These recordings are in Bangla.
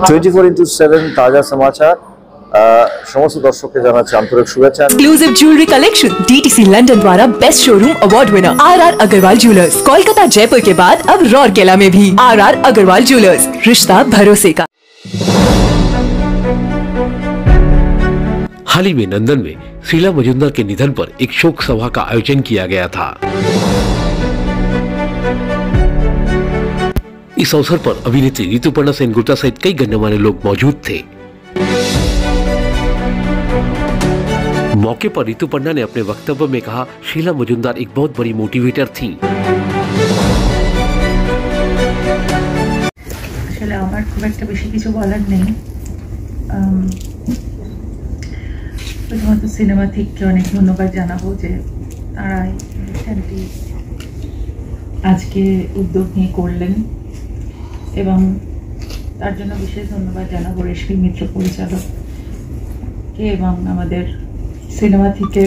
24x7 ताजा समाचार समस्त दर्शक के জানাচ্ছি আন্তরিক শুভেচ্ছা। Exclusive jewellery collection DTC London द्वारा best showroom award winner R Agarwal jewellers, Kolkata Jaipur के बाद अब रौरकेला में भी आर अग्रवाल ज्वेलर्स, रिश्ता भरोसे का। हाल ही में लंदन में शीला मजूमदार के निधन पर एक शोक सभा का आयोजन किया गया था। इस अवसर पर अभिनेत्री ऋतुपर्णा सेनगुप्ता सहित कई गण्यमान्य लोग मौजूद थे। मौके पर ऋतुपर्णा ने अपने वक्तव्य में कहा, शीला मजूमदार एक बहुत बड़ी मोटिवेटर थी। আসলে আমার খুব একটা বেশি কিছু বলার নেই, শুধুমাত্র সিনেমা থেকে অনেক ধন্যবাদ জানাবো যে তারা এই অনুষ্ঠানটি আজকে উদ্যোগ নিয়ে করলেন এবং তার জন্য বিশেষ ধন্যবাদ জানাবো রেশমি মিত্র পরিচালককে এবং আমাদের সিনেমা থেকে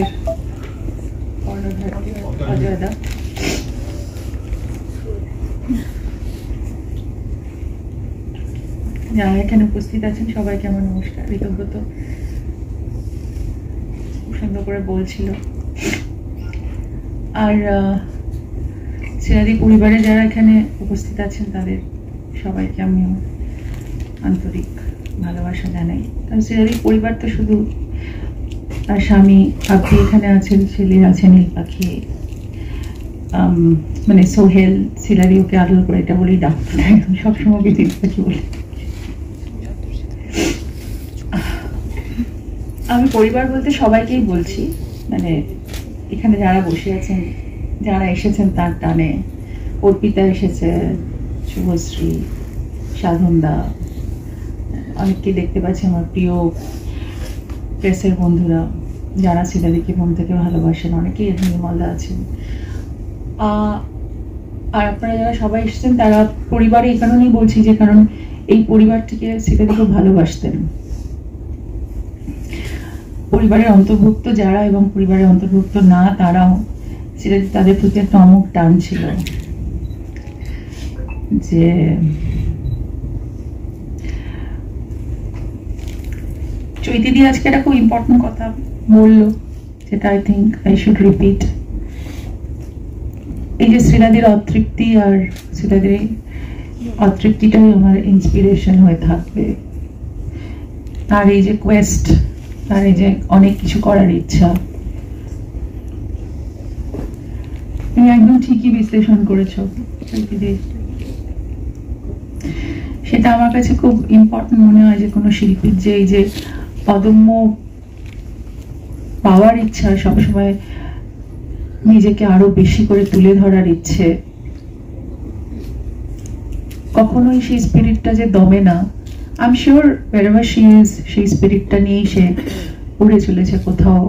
অজয়দা। যারা এখানে উপস্থিত আছেন সবাইকে আমার নমস্কার। কৃতজ্ঞতা সুন্দর করে বলছিল। আর সিরাদি পরিবারে যারা এখানে উপস্থিত আছেন তাদের সবাইকে আমি আন্তরিক ভালোবাসা জানাই। কারণ সিরাদি পরিবার তো শুধু তার স্বামী আপনি এখানে আছেন, ছেলে আছে নীল পাখি, মানে সোহেল, সিলারি ওকে আদর করে এটা বলেই ডাকতেন, একদম সবসময় ওকে নীল পাখি বলে। আমি পরিবার বলতে সবাইকেই বলছি, মানে এখানে যারা বসে আছেন, যারা এসেছেন তার টানে, অর্পিতা এসেছে, শুভশ্রী, সাধনদা, অনেককে দেখতে পাচ্ছি আমার প্রিয় প্রেসের বন্ধুরা যারা সিলারিকে মন থেকে ভালোবাসেন, অনেকেই এখানে নির্মলদা আছেন। আর আপনারা যারা সবাই এসেছেন তারা পরিবারে এই কারণেই বলছি যে কারণ এই পরিবারটিকে সিলারিকে ভালোবাসতেন। পরিবারের অন্তর্ভুক্ত যারা এবং পরিবারের অন্তর্ভুক্ত না তারাও সিলারি তাদের প্রতি একটা অমুক টান ছিল যে চৈতিদি আজকে একটা খুব ইম্পর্টেন্ট কথা বললো যেটা I think I should repeat. এই যে শ্রীলাদির অতৃপ্তি আর শ্রীলাদির অতৃপ্তিটাই আমার ইন্সপিরেশন হয়ে থাকবে। তার এই যে কোয়েস্ট, তার এই যে অনেক কিছু করার ইচ্ছা, তুমি একদম ঠিকই বিশ্লেষণ করেছো চৈতিদি। সেটা আমার কাছে খুব ইম্পর্টেন্ট মনে হয় যে কোনো শিল্পীর যে এই যে অদম্য পাওয়ার ইচ্ছা, সবসময় নিজেকে আরো বেশি করে তুলে ধরার ইচ্ছে, কখনোই সেই স্পিরিটটা যে দমে না। I am sure wherever she is সেই স্পিরিটটা নিয়েই সে উড়ে চলেছে কোথাও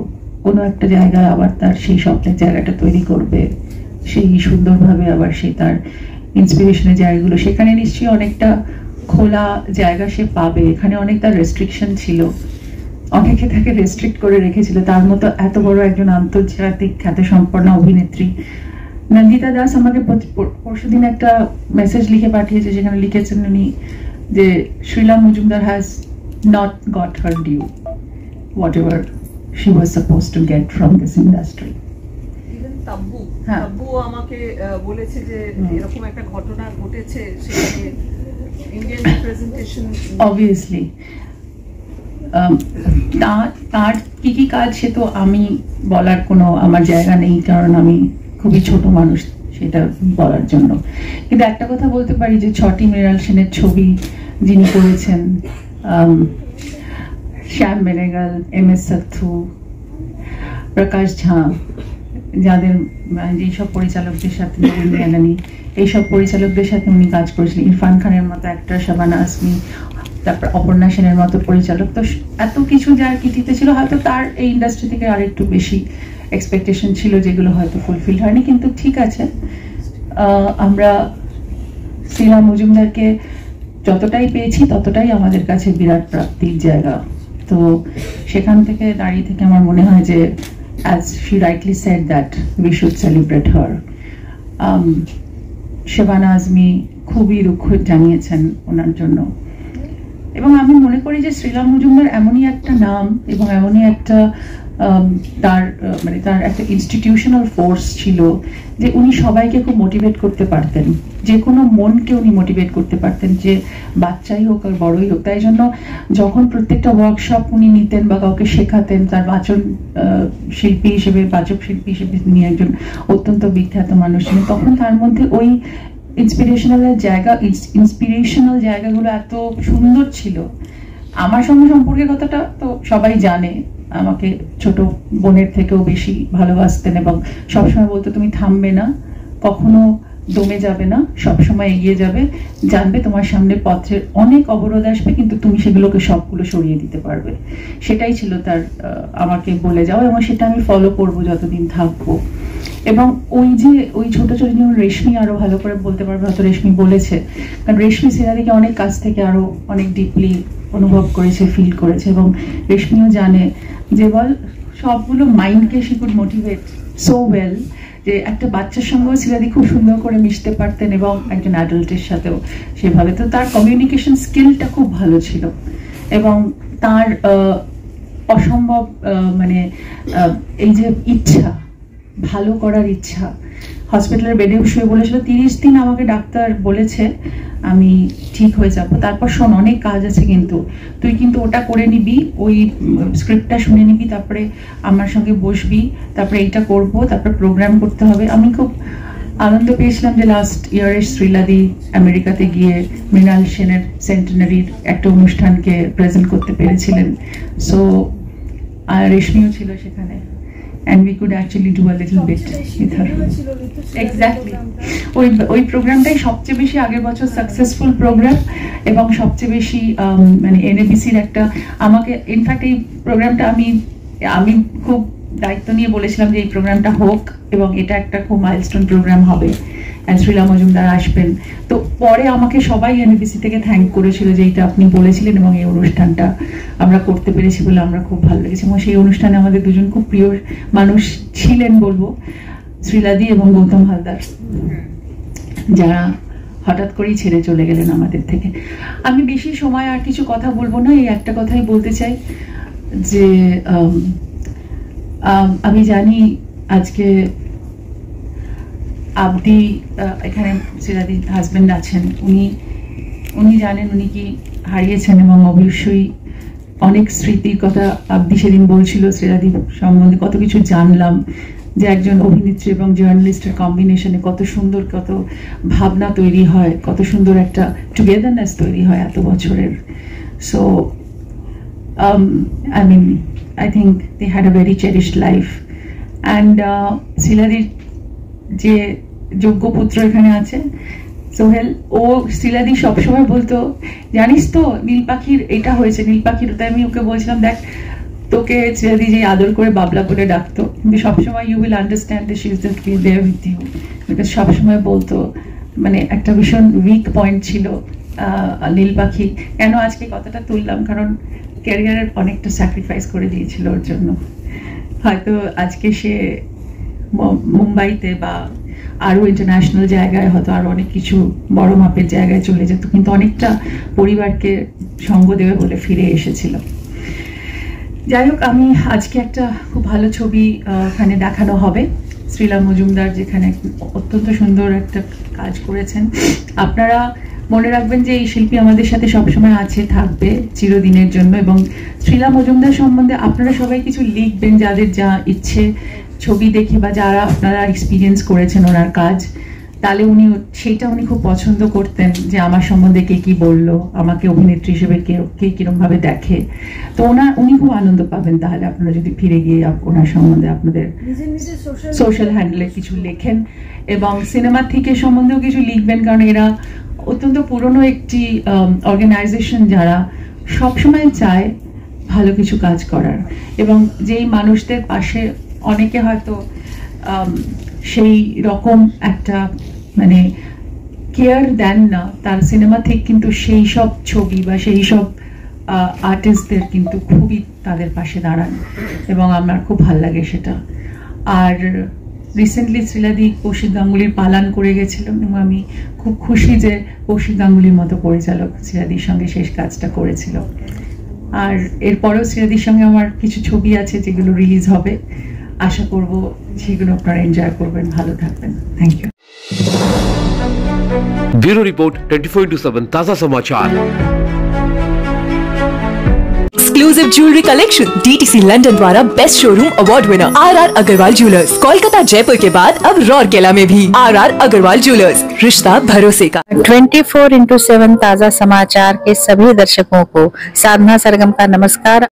কোনো একটা জায়গায়, আবার তার সেই স্বপ্নের জায়গাটা তৈরি করবে, সেই সুন্দরভাবে আবার সেই তার ইন্সপিরেশনের জায়গাগুলো, সেখানে নিশ্চয়ই অনেকটা খোলা জায়গা সে পাবে। এখানে অনেক তার রেস্ট্রিকশন ছিল, অনেকে তাকে রেস্ট্রিক্ট করে রেখেছিল। তার মতো এত বড় একজন আন্তর্জাতিক খ্যাতিসম্পন্ন অভিনেত্রী নন্দিতা দাস আমাকে পরশুদিন একটা মেসেজ লিখে পাঠিয়েছে, যেখানে লিখেছেন উনি যে Sheila Majumdar has not got her due, whatever she was supposed to get from this industry. Tabu আমাকে বলেছে যে এরকম একটা ঘটনা ঘটেছে, সেখানে ইন্ডিয়ান রিপ্রেজেন্টেশন অবভিয়াসলি তার কি কি কাজ সে তো আমি বলার কোনো আমার জায়গা নেই, কারণ আমি খুবই ছোট মানুষ সেটা বলার জন্য। কিন্তু একটা কথা বলতে পারি যে 6টি মৃণাল সেনের ছবি যিনি করেছেন, শ্যাম বেনেগাল, MS সাথু, প্রকাশ ঝা, যাদের যেসব পরিচালকদের সাথে, এইসব পরিচালকদের সাথে উনি কাজ করেছিলেন, ইরফান খানের মতো একটা, শাবানা আজমি, তারপর অপর্ণা সেনের মতো পরিচালক, তো এত কিছু যার কৃতিত্ব ছিল, হয়তো তার এই ইন্ডাস্ট্রি থেকে আর একটু বেশি এক্সপেকটেশন ছিল যেগুলো হয়তো ফুলফিল হয়নি। কিন্তু ঠিক আছে, আমরা শীলা মজুমদারকে যতটাই পেয়েছি ততটাই আমাদের কাছে বিরাট প্রাপ্তির জায়গা। তো সেখান থেকে দাঁড়িয়ে থেকে আমার মনে হয় যে as she rightly said that we should celebrate her. Shabana Azmi খুবই দুঃখ জানিয়েছেন ওনার জন্য। এবং আমি মনে করি যে শ্রীলা মজুমদার এমনই একটা নাম এবং এমনই একটা তার মানে তার একটা ইনস্টিটিউশনাল ফোর্স ছিল যে উনি সবাইকে খুব মোটিভেট করতে পারতেন, যে কোনো মনকে উনি মোটিভেট করতে পারতেন, যে বাচ্চাই হোক আর বড়ই হোক। তাই জন্য যখন প্রত্যেকটা ওয়ার্কশপ উনি নিতেন বা কাউকে শেখাতেন, তার বাচন শিল্পী হিসেবে, বাচক শিল্পী হিসেবে তিনি একজন অত্যন্ত বিখ্যাত মানুষ ছিলেন, তখন তার মধ্যে ওই ইন্সপিরেশনাল জায়গাগুলো এত সুন্দর ছিল। আমার সঙ্গে সম্পর্কের কথাটা তো সবাই জানে, আমাকে ছোট বোনের থেকেও বেশি ভালোবাসতেন এবং সবসময় বলতো তুমি থামবে না, কখনো দমে যাবে না, সবসময় এগিয়ে যাবে, জানবে তোমার সামনে পথের অনেক অবরোধ আসবে কিন্তু তুমি সেগুলোকে সবগুলো সরিয়ে দিতে পারবে। সেটাই ছিল তার আমাকে বলে যাওয়া, এবং সেটা আমি ফলো করবো যতদিন থাকবো। এবং ওই ছোট ছোট যেমন রেশমি আরো ভালো করে বলতে পারবে, হয়তো রেশমি বলেছে, কারণ রেশমি শ্রীলাদিকে অনেক কাছ থেকে আরো অনেক ডিপলি অনুভব করেছে, ফিল করেছে, এবং রেশমিও জানে যে বল সবগুলো মাইন্ডকে she could motivate so well, যে একটা বাচ্চার সঙ্গেও শ্রীলাদি খুব সুন্দর করে মিশতে পারতেন এবং একজন অ্যাডাল্টের সাথেও সেভাবে। তো তার কমিউনিকেশন স্কিলটা খুব ভালো ছিল এবং তার অসম্ভব মানে এই যে ইচ্ছা, ভালো করার ইচ্ছা। হসপিটালের বেডে শুয়ে বলেছিল 30 দিন আমাকে ডাক্তার বলেছে আমি ঠিক হয়ে যাব, তারপর শোন অনেক কাজ আছে কিন্তু তুই কিন্তু ওটা করে নিবি, ওই স্ক্রিপ্টটা শুনে নিবি, তারপরে আমার সঙ্গে বসবি, তারপরে এইটা করব, তারপরে প্রোগ্রাম করতে হবে। আমি খুব আনন্দ পেয়েছিলাম যে লাস্ট ইয়ারে শ্রীলাদি আমেরিকাতে গিয়ে মৃণাল সেনের সেন্টেনারির একটা অনুষ্ঠানকে প্রেজেন্ট করতে পেরেছিলেন। সো আর রেশমিও ছিল সেখানে, and we could actually do a little bit with her. Exactly. ওই প্রোগ্রামটাই সবচেয়ে বেশি আগের বছর সাকসেসফুল প্রোগ্রাম এবং সবচেয়ে বেশি মানে এনএবিসির একটা, আমাকে ইনফ্যাক্ট এই প্রোগ্রামটা আমি খুব দায়িত্ব নিয়ে বলেছিলাম যে এই প্রোগ্রামটা হোক এবং এটা একটা খুব মাইলস্টোন প্রোগ্রাম হবে, শ্রীলা মজুমদার আসবেন। তো পরে আমাকে সবাই এনএবিসি থেকে থ্যাংক করেছিল যে এইটা আপনি বলেছিলেন এবং এই অনুষ্ঠানটা আমরা করতে পেরেছি বলে আমরা খুব ভালো লেগেছে। এবং সেই অনুষ্ঠানে আমাদের দুজন খুব প্রিয় মানুষ ছিলেন বলবো, শ্রীলাদি এবং গৌতম হালদার, যারা হঠাৎ করেই ছেড়ে চলে গেলেন আমাদের থেকে। আমি বেশি সময় আর কিছু কথা বলবো না, এই একটা কথাই বলতে চাই যে আমি জানি আজকে আবদি এখানে শ্রীলাদির হাজবেন্ড আছেন, উনি জানেন উনি কি হারিয়েছেন এবং অবশ্যই অনেক স্মৃতির কথা আবদি সেদিন বলছিল শ্রীলাদি সম্বন্ধে, কত কিছু জানলাম যে একজন অভিনেত্রী এবং জার্নালিস্টের কম্বিনেশনে কত সুন্দর, কত ভাবনা তৈরি হয়, কত সুন্দর একটা টুগেদারনেস তৈরি হয় এত বছরের। So I mean, I think they had a very cherished life. And শ্রীলাদির যে যোগ্য পুত্র এখানে আছে সোহেল, ও শ্রীলাদি সবসময় বলতো জানিস তো নীল পাখির এটা হয়েছে, নীল পাখির, তাই আমি ওকে বলছিলাম দেখ তোকে শ্রীলাদি যে আদর করে বাবলা বলে ডাকতো, কিন্তু সবসময় you will understand that she is just being there with you, because সবসময় বলতো, মানে একটা ভীষণ উইক পয়েন্ট ছিল নীল পাখি। কেন আজকে কথাটা তুললাম, কারণ ক্যারিয়ারের অনেকটা স্যাক্রিফাইস করে দিয়েছিল ওর জন্য। হয়তো আজকে সে মুম্বাইতে বা আরো ইন্টারন্যাশনাল জায়গায় হয়তো আরো অনেক কিছু বড় মাপের জায়গায় চলে যেত, কিন্তু অনেকটা পরিবারকে সঙ্গ দেবে বলে ফিরে এসেছিল। যাই হোক, আমি আজকে একটা খুব ভালো ছবি ওখানে দেখানো হবে, শ্রীলা মজুমদার যেখানে অত্যন্ত সুন্দর একটা কাজ করেছেন। আপনারা মনে রাখবেন যে এই শিল্পী আমাদের সাথে সবসময় আছে, থাকবে চিরদিনের জন্য। এবং শ্রীলা মজুমদার সম্বন্ধে আপনারা সবাই কিছু লিখবেন, যাদের যা ইচ্ছে, ছবি দেখে বা যারা আপনারা এক্সপিরিয়েন্স করেছেন ওনার কাজ, তাহলে সেইটা উনি খুব পছন্দ করতেন যে আমার সম্বন্ধে কে কি বললো, আমাকে অভিনেত্রী হিসেবে কে কিরকম ভাবে দেখে। তো উনি খুব আনন্দ পাবেন তাহলে আপনারা যদি ফিরে গিয়ে ওনার সম্বন্ধে আপনাদের সোশ্যাল হ্যান্ডেলে কিছু লেখেন, এবং সিনেমা থেকে সম্বন্ধেও কিছু লিখবেন, কারণ এরা অত্যন্ত পুরনো একটি অর্গানাইজেশন যারা সবসময় চায় ভালো কিছু কাজ করার, এবং যেই মানুষদের পাশে অনেকে হয়তো সেই রকম একটা মানে কেয়ার দেন না, তার সিনেমা থেকে কিন্তু সেই সব ছবি বা সেই সব আর্টিস্টদের কিন্তু খুবই তাদের পাশে দাঁড়ান, এবং আমার খুব ভাল লাগে সেটা। আর রিসেন্টলি শ্রীলাদি কৌশিক গাঙ্গুলির পালান করে গেছিলেন এবং আমি খুব খুশি যে কৌশিক গাঙ্গুলির মতো পরিচালক শ্রীলাদির সঙ্গে শেষ কাজটা করেছিল। আর এরপরেও শ্রীলাদির সঙ্গে আমার কিছু ছবি আছে যেগুলো রিলিজ হবে, আশা করব সেগুলো আপনারা এনজয় করবেন, ভালো থাকবেন। Thank you. ब्यूरो रिपोर्ट 24/7 ताजा समाचार। Exclusive jewellery collection DTC London द्वारा best showroom award winner R Agarwal jewellers, Kolkata Jaipur के बाद अब रौरकेला में भी आर अग्रवाल ज्वेलर्स, रिश्ता भरोसे का। 24/7 ताजा समाचार के सभी दर्शकों को साधना सरगम का नमस्कार।